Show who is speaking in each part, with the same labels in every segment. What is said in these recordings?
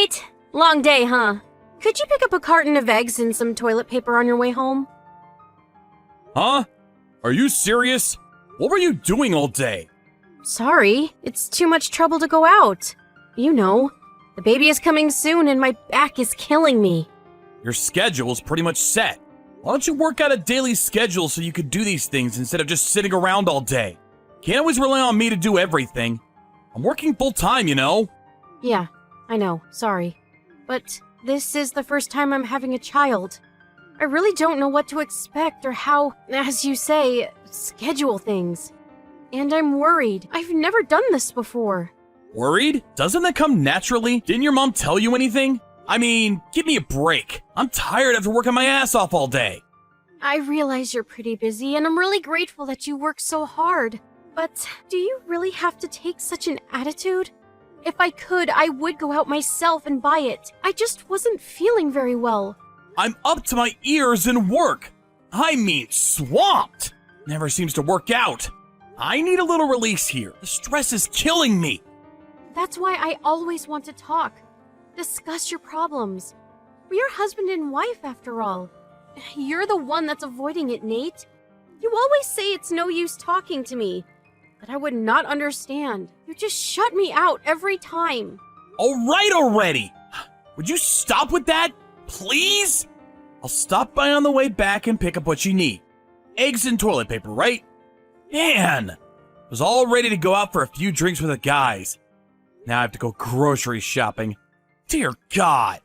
Speaker 1: Nate. Long day, huh? Could you pick up a carton of eggs and some toilet paper on your way home?
Speaker 2: Huh? Are you serious? What were you doing all day?
Speaker 1: Sorry, it's too much trouble to go out. You know, the baby is coming soon and my back is killing me.
Speaker 2: Your schedule is pretty much set. Why don't you work out a daily schedule so you could do these things instead of just sitting around all day? Can't always rely on me to do everything. I'm working full time, you know?
Speaker 1: Yeah, I know, sorry. But this is the first time I'm having a child. I really don't know what to expect or how, as you say, schedule things. And I'm worried. I've never done this before.
Speaker 2: Worried? Doesn't that come naturally? Didn't your mom tell you anything? I mean, give me a break. I'm tired after working my ass off all day.
Speaker 1: I realize you're pretty busy, and I'm really grateful that you work so hard. But do you really have to take such an attitude? If I could, I would go out myself and buy it. I just wasn't feeling very well.
Speaker 2: I'm up to my ears in work. I mean, swamped. Never seems to work out. I need a little release here. The stress is killing me.
Speaker 1: That's why I always want to talk. Discuss your problems. We're husband and wife, after all. You're the one that's avoiding it, Nate. You always say it's no use talking to me, but I would not understand. You just shut me out every time.
Speaker 2: All right already. Would you stop with that, please? I'll stop by on the way back and pick up what you need. Eggs and toilet paper, right? Man, I was all ready to go out for a few drinks with the guys. Now I have to go grocery shopping. Dear God.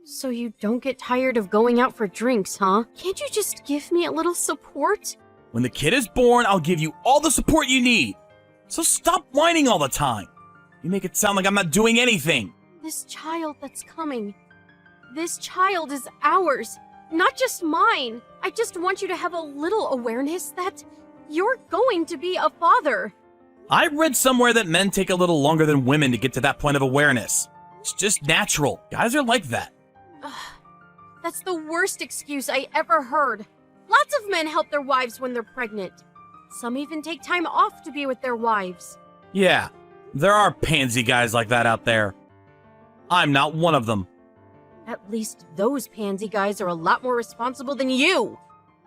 Speaker 1: So you don't get tired of going out for drinks, huh? Can't you just give me a little support?
Speaker 2: When the kid is born, I'll give you all the support you need. So stop whining all the time. You make it sound like I'm not doing anything.
Speaker 1: This child that's coming. This child is ours, not just mine. I just want you to have a little awareness that you're going to be a father.
Speaker 2: I read somewhere that men take a little longer than women to get to that point of awareness. It's just natural. Guys are like that.
Speaker 1: That's the worst excuse I ever heard. Lots of men help their wives when they're pregnant. Some even take time off to be with their wives.
Speaker 2: Yeah, there are pansy guys like that out there. I'm not one of them.
Speaker 1: At least those pansy guys are a lot more responsible than you.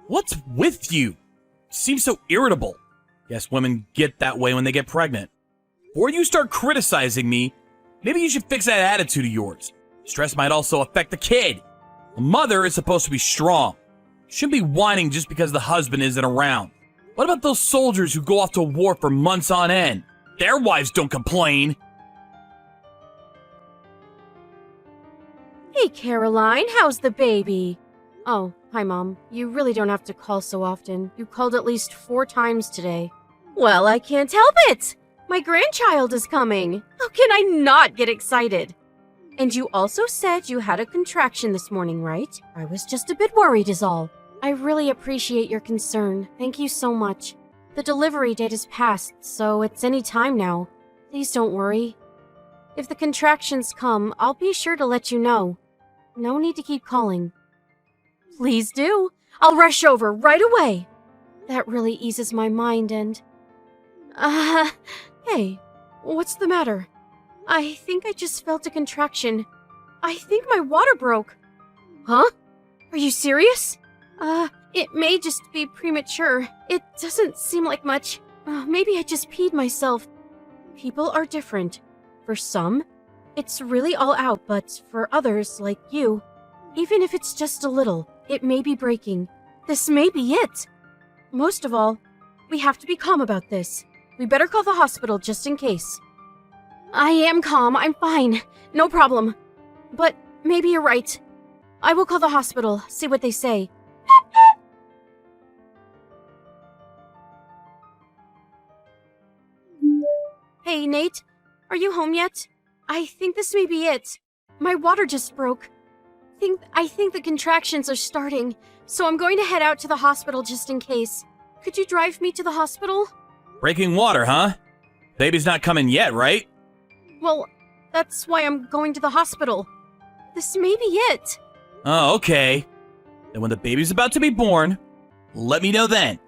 Speaker 2: What's with you? You seem so irritable. Guess women get that way when they get pregnant. Before you start criticizing me, maybe you should fix that attitude of yours. Stress might also affect the kid. A mother is supposed to be strong. Shouldn't be whining just because the husband isn't around. What about those soldiers who go off to war for months on end? Their wives don't complain.
Speaker 1: Hey, Caroline, how's the baby? Oh, hi, Mom. You really don't have to call so often. You called at least 4 times today. Well, I can't help it. My grandchild is coming. How can I not get excited? And you also said you had a contraction this morning, right? I was just a bit worried is all. I really appreciate your concern. Thank you so much. The delivery date is passed, so it's any time now. Please don't worry. If the contractions come, I'll be sure to let you know. No need to keep calling. Please do. I'll rush over right away. That really eases my mind and... Hey, what's the matter? I think I just felt a contraction. I think my water broke. Huh? Are you serious? It may just be premature. It doesn't seem like much. Maybe I just peed myself. People are different. For some, it's really all out, but for others, like you, even if it's just a little, it may be breaking. This may be it. Most of all, we have to be calm about this. We better call the hospital just in case. I am calm. I'm fine. No problem. But maybe you're right. I will call the hospital, see what they say. Hey, Nate. Are you home yet? I think this may be it. My water just broke. I think the contractions are starting, so I'm going to head out to the hospital just in case. Could you drive me to the hospital?
Speaker 2: Breaking water, huh? Baby's not coming yet, right?
Speaker 1: Well, that's why I'm going to the hospital. This may be it.
Speaker 2: Oh, okay. Then when the baby's about to be born, let me know then.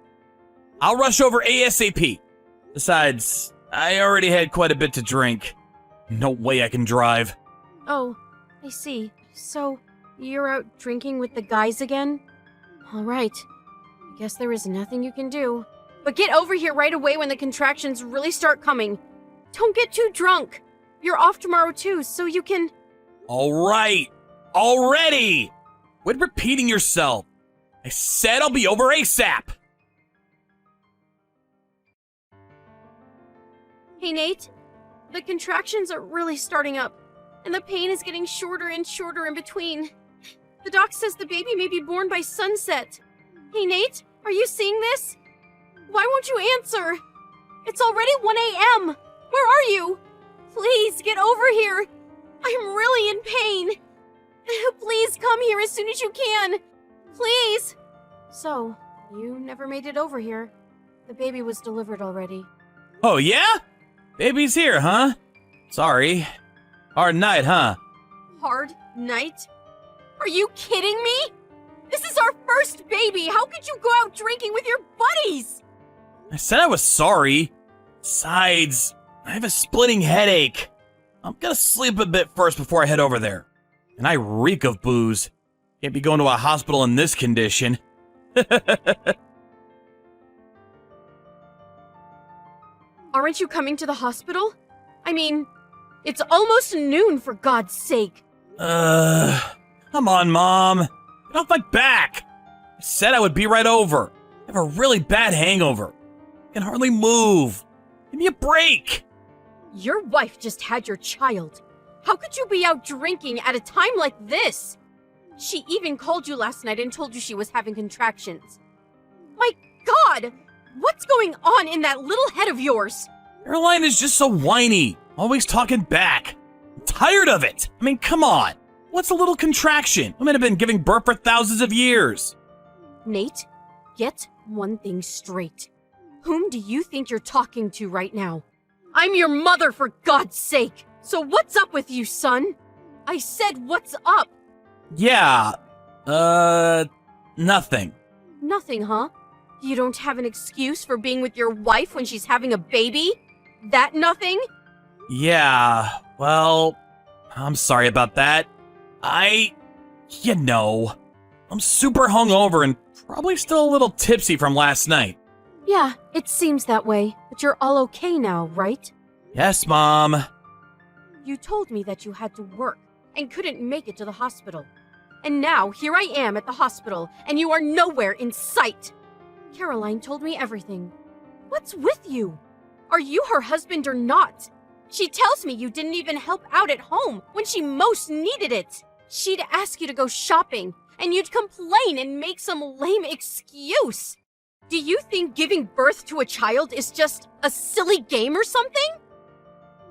Speaker 2: I'll rush over ASAP. Besides, I already had quite a bit to drink. No way I can drive.
Speaker 1: Oh, I see. So, you're out drinking with the guys again? All right. I guess there is nothing you can do. But get over here right away when the contractions really start coming. Don't get too drunk. You're off tomorrow too, so you can...
Speaker 2: All right. Already! Quit repeating yourself. I said I'll be over ASAP.
Speaker 1: Hey, Nate. The contractions are really starting up, and the pain is getting shorter and shorter in between. The doc says the baby may be born by sunset. Hey, Nate, are you seeing this? Why won't you answer? It's already 1 a.m. Where are you? Please, get over here. I'm really in pain. Please come here as soon as you can. Please. So, you never made it over here. The baby was delivered already.
Speaker 2: Oh, yeah? Baby's here, huh? Sorry. Hard night, huh?
Speaker 1: Hard night? Are you kidding me? This is our first baby. How could you go out drinking with your buddies?
Speaker 2: I said I was sorry. Besides, I have a splitting headache. I'm gonna sleep a bit first before I head over there. And I reek of booze. Can't be going to a hospital in this condition.
Speaker 1: Aren't you coming to the hospital? I mean, it's almost noon, for God's sake.
Speaker 2: Come on, Mom. Get off my back. I said I would be right over. I have a really bad hangover. I can hardly move. Give me a break.
Speaker 1: Your wife just had your child. How could you be out drinking at a time like this? She even called you last night and told you she was having contractions. My God! What's going on in that little head of yours?
Speaker 2: Caroline is just so whiny. Always talking back. I'm tired of it. I mean, come on. What's a little contraction? Women have been giving birth for thousands of years.
Speaker 1: Nate, get one thing straight. Whom do you think you're talking to right now? I'm your mother, for God's sake! So what's up with you, son? I said what's up?
Speaker 2: Yeah, nothing.
Speaker 1: Nothing, huh? You don't have an excuse for being with your wife when she's having a baby? That nothing?
Speaker 2: Yeah, well, I'm sorry about that. I'm super hungover and probably still a little tipsy from last night.
Speaker 1: Yeah, it seems that way, but you're all okay now, right?
Speaker 2: Yes, Mom.
Speaker 1: You told me that you had to work and couldn't make it to the hospital. And now, here I am at the hospital, and you are nowhere in sight. Caroline told me everything. What's with you? Are you her husband or not? She tells me you didn't even help out at home when she most needed it. She'd ask you to go shopping, and you'd complain and make some lame excuse. Do you think giving birth to a child is just a silly game or something?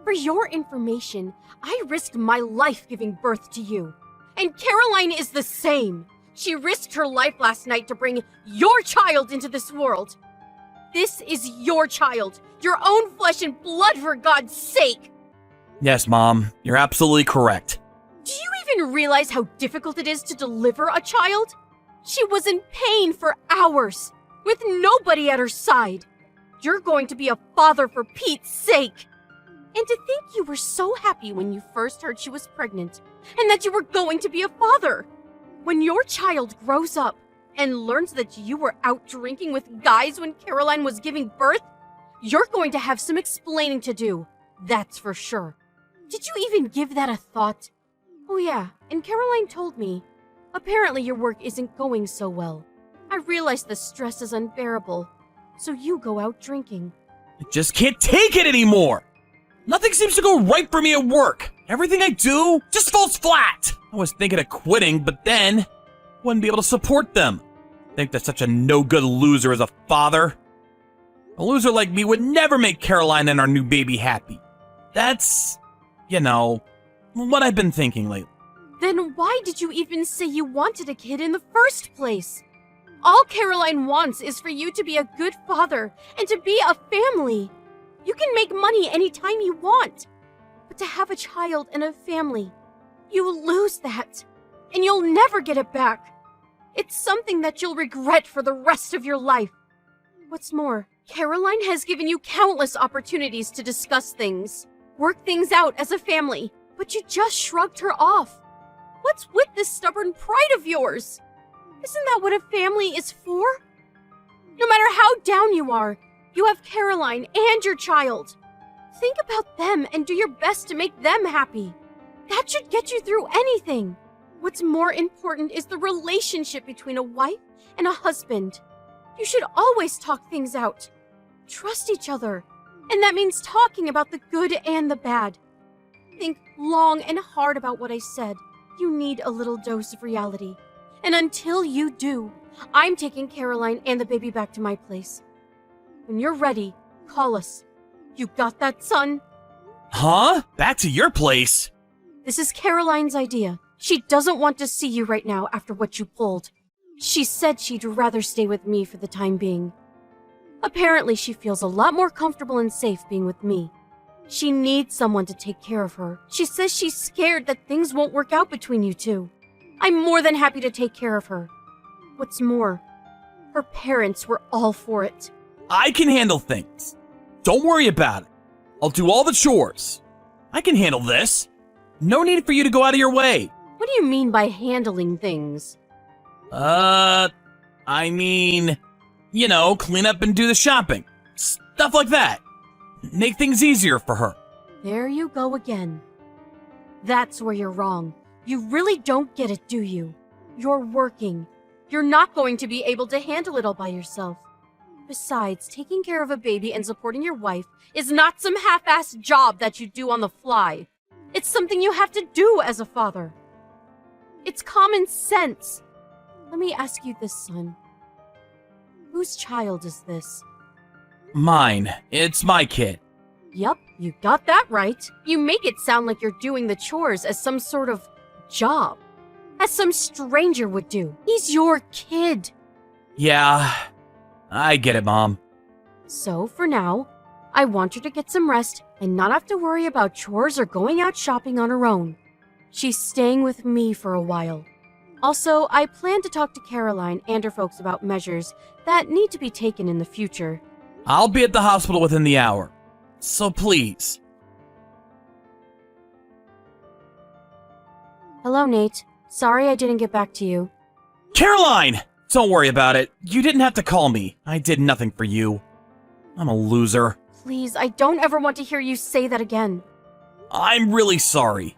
Speaker 1: For your information, I risked my life giving birth to you. And Caroline is the same. She risked her life last night to bring your child into this world. This is your child, your own flesh and blood, for God's sake.
Speaker 2: Yes, Mom, you're absolutely correct.
Speaker 1: Do you even realize how difficult it is to deliver a child? She was in pain for hours, with nobody at her side. You're going to be a father, for Pete's sake. And to think you were so happy when you first heard she was pregnant, and that you were going to be a father. When your child grows up and learns that you were out drinking with guys when Caroline was giving birth, you're going to have some explaining to do, that's for sure. Did you even give that a thought? Oh yeah, and Caroline told me, apparently your work isn't going so well. I realize the stress is unbearable, so you go out drinking.
Speaker 2: I just can't take it anymore. Nothing seems to go right for me at work. Everything I do just falls flat. I was thinking of quitting, but then wouldn't be able to support them. I think that such a no-good loser as a father. A loser like me would never make Caroline and our new baby happy. That's, what I've been thinking lately.
Speaker 1: Then why did you even say you wanted a kid in the first place? All Caroline wants is for you to be a good father and to be a family. You can make money anytime you want. But to have a child and a family, you lose that. And you'll never get it back. It's something that you'll regret for the rest of your life. What's more, Caroline has given you countless opportunities to discuss things, work things out as a family, but you just shrugged her off. What's with this stubborn pride of yours? Isn't that what a family is for? No matter how down you are, you have Caroline and your child. Think about them and do your best to make them happy. That should get you through anything. What's more important is the relationship between a wife and a husband. You should always talk things out. Trust each other. And that means talking about the good and the bad. Think long and hard about what I said. You need a little dose of reality. And until you do, I'm taking Caroline and the baby back to my place. When you're ready, call us. You got that, son?
Speaker 2: Huh? Back to your place?
Speaker 1: This is Caroline's idea. She doesn't want to see you right now after what you pulled. She said she'd rather stay with me for the time being. Apparently, she feels a lot more comfortable and safe being with me. She needs someone to take care of her. She says she's scared that things won't work out between you two. I'm more than happy to take care of her. What's more, her parents were all for it.
Speaker 2: I can handle things. Don't worry about it. I'll do all the chores. I can handle this. No need for you to go out of your way.
Speaker 1: What do you mean by handling things?
Speaker 2: I mean, clean up and do the shopping. Stuff like that. Make things easier for her.
Speaker 1: There you go again. That's where you're wrong. You really don't get it, do you? You're working. You're not going to be able to handle it all by yourself. Besides, taking care of a baby and supporting your wife is not some half-assed job that you do on the fly. It's something you have to do as a father. It's common sense. Let me ask you this, son. Whose child is this?
Speaker 2: Mine. It's my kid.
Speaker 1: Yup, you got that right. You make it sound like you're doing the chores as some sort of job. As some stranger would do. He's your kid.
Speaker 2: Yeah, I get it, Mom.
Speaker 1: So, for now, I want her to get some rest and not have to worry about chores or going out shopping on her own. She's staying with me for a while. Also, I plan to talk to Caroline and her folks about measures that need to be taken in the future.
Speaker 2: I'll be at the hospital within the hour. So please.
Speaker 1: Hello, Nate. Sorry I didn't get back to you.
Speaker 2: Caroline! Don't worry about it. You didn't have to call me. I did nothing for you. I'm a loser.
Speaker 1: Please, I don't ever want to hear you say that again.
Speaker 2: I'm really sorry.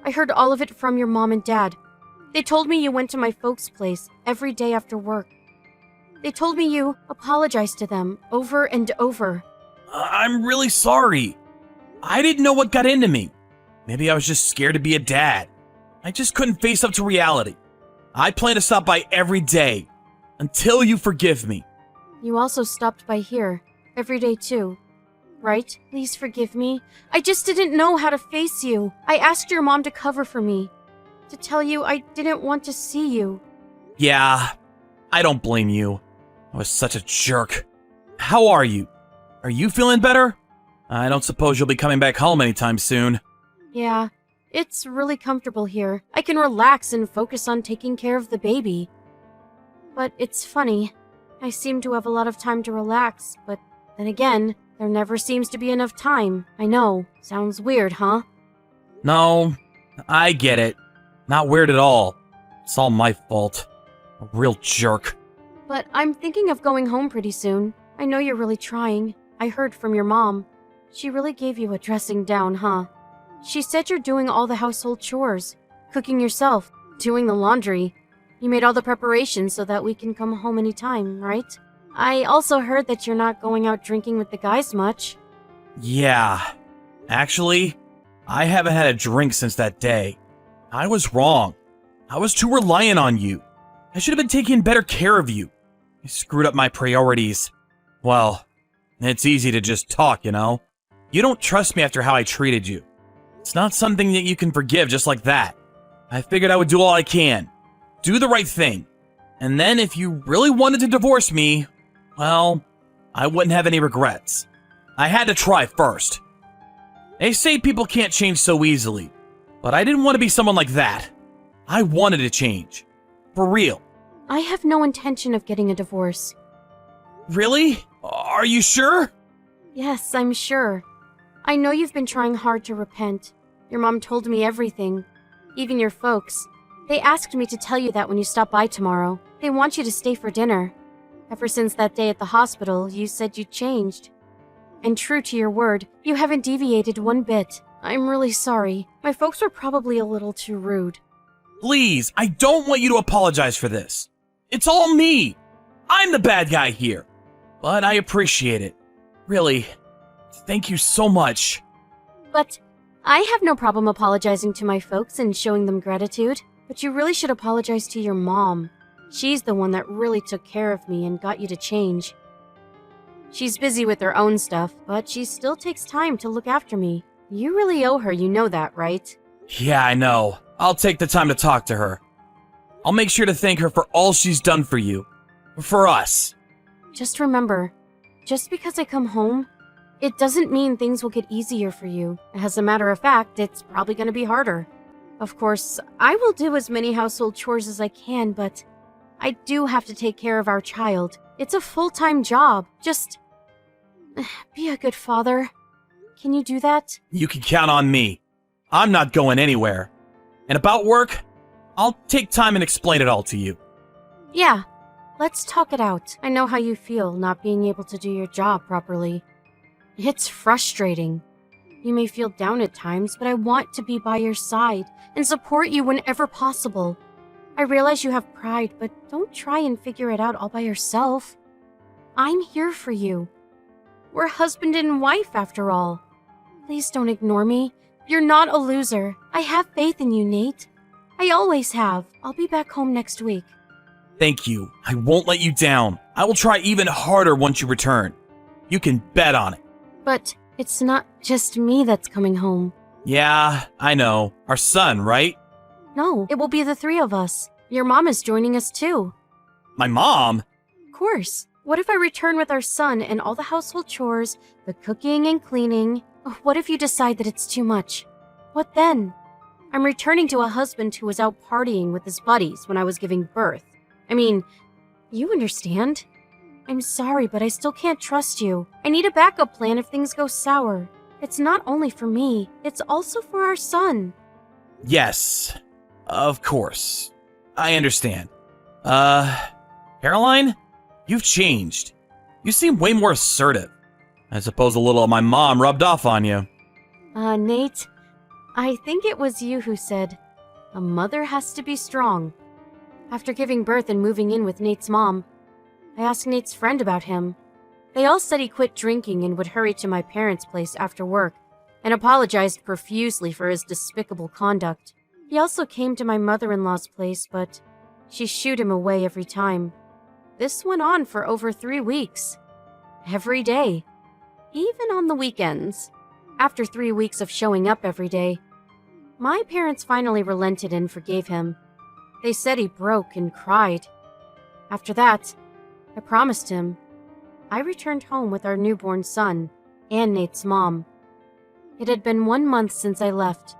Speaker 1: I heard all of it from your mom and dad. They told me you went to my folks' place every day after work. They told me you apologized to them over and over.
Speaker 2: I'm really sorry. I didn't know what got into me. Maybe I was just scared to be a dad. I just couldn't face up to reality. I plan to stop by every day until you forgive me.
Speaker 1: You also stopped by here every day too, right? Please forgive me. I just didn't know how to face you. I asked your mom to cover for me, to tell you I didn't want to see you.
Speaker 2: Yeah, I don't blame you. I was such a jerk. How are you? Are you feeling better? I don't suppose you'll be coming back home anytime soon.
Speaker 1: Yeah, it's really comfortable here. I can relax and focus on taking care of the baby. But it's funny. I seem to have a lot of time to relax, but then again, there never seems to be enough time. I know. Sounds weird, huh?
Speaker 2: No, I get it. Not weird at all. It's all my fault. A real jerk.
Speaker 1: But I'm thinking of going home pretty soon. I know you're really trying. I heard from your mom. She really gave you a dressing down, huh? She said you're doing all the household chores, cooking yourself, doing the laundry. You made all the preparations so that we can come home anytime, right? I also heard that you're not going out drinking with the guys much.
Speaker 2: Yeah. Actually, I haven't had a drink since that day. I was wrong. I was too reliant on you. I should have been taking better care of you. I screwed up my priorities. Well, it's easy to just talk, you know? You don't trust me after how I treated you. It's not something that you can forgive just like that. I figured I would do all I can. Do the right thing. And then if you really wanted to divorce me, well, I wouldn't have any regrets. I had to try first. They say people can't change so easily, but I didn't want to be someone like that. I wanted to change. For real.
Speaker 1: I have no intention of getting a divorce.
Speaker 2: Really? Are you sure?
Speaker 1: Yes, I'm sure. I know you've been trying hard to repent. Your mom told me everything. even your folks. They asked me to tell you that when you stop by tomorrow. They want you to stay for dinner. Ever since that day at the hospital, you said you changed. And true to your word, you haven't deviated one bit. I'm really sorry. My folks were probably a little too rude.
Speaker 2: Please, I don't want you to apologize for this. It's all me. I'm the bad guy here. But I appreciate it. Really, thank you so much.
Speaker 1: But I have no problem apologizing to my folks and showing them gratitude. But you really should apologize to your mom. She's the one that really took care of me and got you to change. She's busy with her own stuff, but she still takes time to look after me. You really owe her, you know that, right?
Speaker 2: Yeah, I know. I'll take the time to talk to her. I'll make sure to thank her for all she's done for you. For us.
Speaker 1: Just remember, just because I come home, it doesn't mean things will get easier for you. As a matter of fact, it's probably going to be harder. Of course, I will do as many household chores as I can, but I do have to take care of our child. It's a full-time job. Just be a good father. Can you do that?
Speaker 2: You can count on me. I'm not going anywhere. And about work, I'll take time and explain it all to you.
Speaker 1: Yeah, let's talk it out. I know how you feel not being able to do your job properly. It's frustrating. You may feel down at times, but I want to be by your side and support you whenever possible. I realize you have pride, but don't try and figure it out all by yourself. I'm here for you. We're husband and wife, after all. Please don't ignore me. You're not a loser. I have faith in you, Nate. I always have. I'll be back home next week.
Speaker 2: Thank you. I won't let you down. I will try even harder once you return. You can bet on it.
Speaker 1: But it's not just me that's coming home.
Speaker 2: Yeah, I know. Our son, right?
Speaker 1: No, it will be the three of us. Your mom is joining us too.
Speaker 2: My mom?
Speaker 1: Of course. What if I return with our son and all the household chores, the cooking and cleaning? What if you decide that it's too much? What then? I'm returning to a husband who was out partying with his buddies when I was giving birth. I mean, you understand. I'm sorry, but I still can't trust you. I need a backup plan if things go sour. It's not only for me, it's also for our son.
Speaker 2: Yes, of course. I understand. Caroline? You've changed. You seem way more assertive. I suppose a little of my mom rubbed off on you.
Speaker 1: Nate, I think it was you who said, a mother has to be strong. After giving birth and moving in with Nate's mom, I asked Nate's friend about him. They all said he quit drinking and would hurry to my parents' place after work and apologized profusely for his despicable conduct. He also came to my mother-in-law's place, but she shooed him away every time. This went on for over 3 weeks. Every day. Even on the weekends. After 3 weeks of showing up every day, my parents finally relented and forgave him. They said he broke and cried. After that, I promised him. I returned home with our newborn son and Nate's mom. It had been 1 month since I left,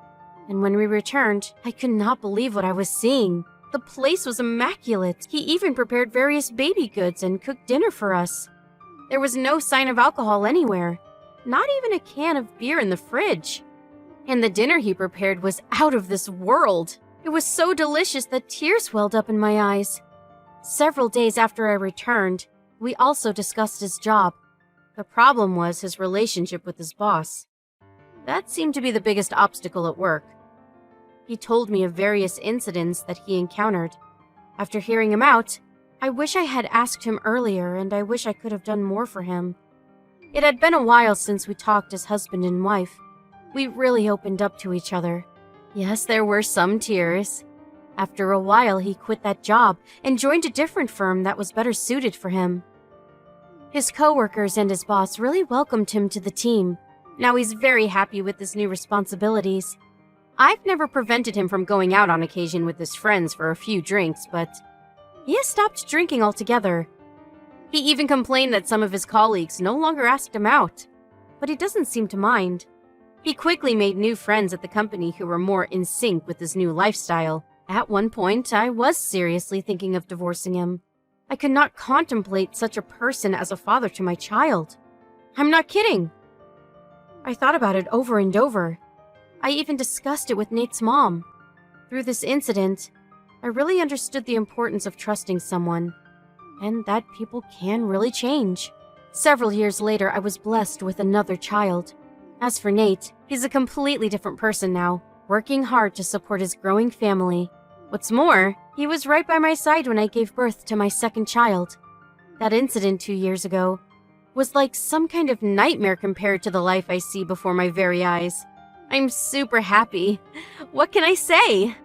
Speaker 1: and when we returned, I could not believe what I was seeing. The place was immaculate. He even prepared various baby goods and cooked dinner for us. There was no sign of alcohol anywhere, not even a can of beer in the fridge. And the dinner he prepared was out of this world. It was so delicious that tears welled up in my eyes. Several days after I returned, we also discussed his job. The problem was his relationship with his boss. That seemed to be the biggest obstacle at work. He told me of various incidents that he encountered. After hearing him out, I wish I had asked him earlier, and I wish I could have done more for him. It had been a while since we talked as husband and wife. We really opened up to each other. Yes, there were some tears. After a while, he quit that job and joined a different firm that was better suited for him. His coworkers and his boss really welcomed him to the team. Now he's very happy with his new responsibilities. I've never prevented him from going out on occasion with his friends for a few drinks, but he has stopped drinking altogether. He even complained that some of his colleagues no longer asked him out, but he doesn't seem to mind. He quickly made new friends at the company who were more in sync with his new lifestyle. At one point, I was seriously thinking of divorcing him. I could not contemplate such a person as a father to my child. I'm not kidding. I thought about it over and over. I even discussed it with Nate's mom. Through this incident, I really understood the importance of trusting someone, and that people can really change. Several years later, I was blessed with another child. As for Nate, he's a completely different person now, working hard to support his growing family. What's more, he was right by my side when I gave birth to my second child. That incident 2 years ago was like some kind of nightmare compared to the life I see before my very eyes. I'm super happy. What can I say?